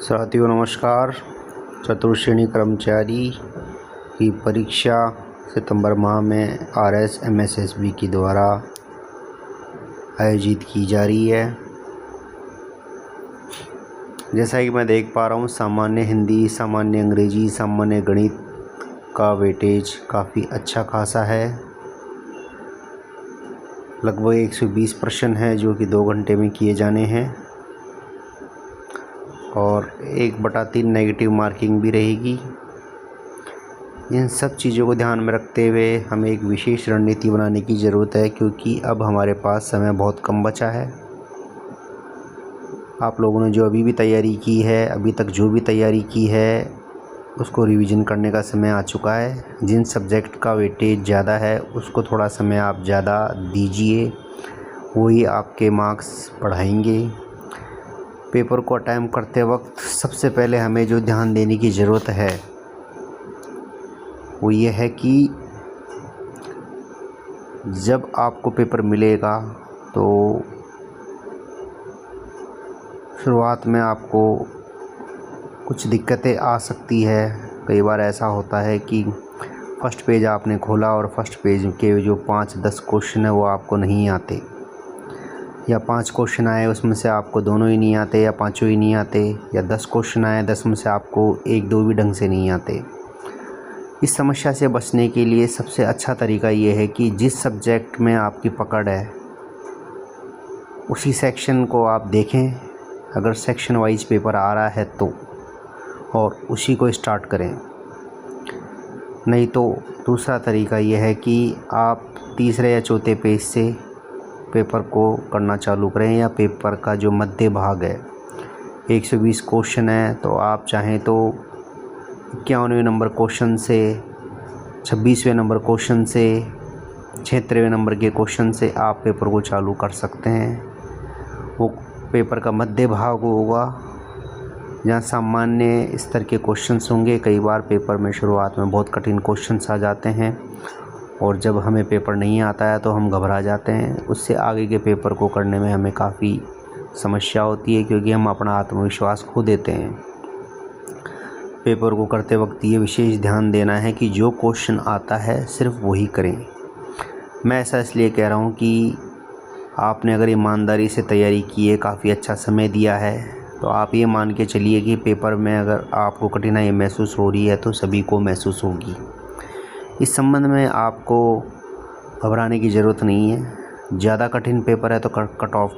साथियों नमस्कार। चतुर्थ श्रेणी कर्मचारी की परीक्षा सितंबर माह में RS MSSB के द्वारा आयोजित की जा रही है। जैसा कि मैं देख पा रहा हूँ, सामान्य हिंदी, सामान्य अंग्रेजी, सामान्य गणित का वेटेज काफ़ी अच्छा खासा है। लगभग 120 प्रश्न है जो कि 2 घंटे में किए जाने हैं और 1/3 नेगेटिव मार्किंग भी रहेगी। इन सब चीज़ों को ध्यान में रखते हुए हमें एक विशेष रणनीति बनाने की ज़रूरत है, क्योंकि अब हमारे पास समय बहुत कम बचा है। आप लोगों ने जो अभी भी तैयारी की है, अभी तक जो भी तैयारी की है, उसको रिवीजन करने का समय आ चुका है। जिन सब्जेक्ट का वेटेज ज़्यादा है उसको थोड़ा समय आप ज़्यादा दीजिए, वही आपके मार्क्स बढ़ाएंगे। पेपर को अटेम्प्ट करते वक्त सबसे पहले हमें जो ध्यान देने की ज़रूरत है वो ये है कि जब आपको पेपर मिलेगा तो शुरुआत में आपको कुछ दिक्कतें आ सकती है। कई बार ऐसा होता है कि फ़र्स्ट पेज आपने खोला और फर्स्ट पेज के जो 5-10 क्वेश्चन है वो आपको नहीं आते, या 5 क्वेश्चन आए उसमें से आपको दोनों ही नहीं आते या पाँचों ही नहीं आते, या 10 क्वेश्चन आए 10 में से आपको 1-2 भी ढंग से नहीं आते। इस समस्या से बचने के लिए सबसे अच्छा तरीका ये है कि जिस सब्जेक्ट में आपकी पकड़ है उसी सेक्शन को आप देखें, अगर सेक्शन वाइज पेपर आ रहा है तो, और उसी को स्टार्ट करें। नहीं तो दूसरा तरीका ये है कि आप तीसरे या चौथे पेज से पेपर को करना चालू करें, या पेपर का जो मध्य भाग है 120 क्वेश्चन है तो आप चाहें तो 51वें नंबर क्वेश्चन से, 26वें नंबर क्वेश्चन से, 76वें नंबर के क्वेश्चन से आप पेपर को चालू कर सकते हैं। वो पेपर का मध्य भाग होगा जहाँ सामान्य स्तर के क्वेश्चंस होंगे। कई बार पेपर में शुरुआत में बहुत कठिन क्वेश्चंस आ जाते हैं और जब हमें पेपर नहीं आता है तो हम घबरा जाते हैं। उससे आगे के पेपर को करने में हमें काफ़ी समस्या होती है, क्योंकि हम अपना आत्मविश्वास खो देते हैं। पेपर को करते वक्त ये विशेष ध्यान देना है कि जो क्वेश्चन आता है सिर्फ वही करें। मैं ऐसा इसलिए कह रहा हूँ कि आपने अगर ईमानदारी से तैयारी की है, काफ़ी अच्छा समय दिया है, तो आप ये मान के चलिए कि पेपर में अगर आपको कठिनाई महसूस हो रही है तो सभी को महसूस होगी। इस संबंध में आपको घबराने की ज़रूरत नहीं है। ज़्यादा कठिन पेपर है तो कट ऑफ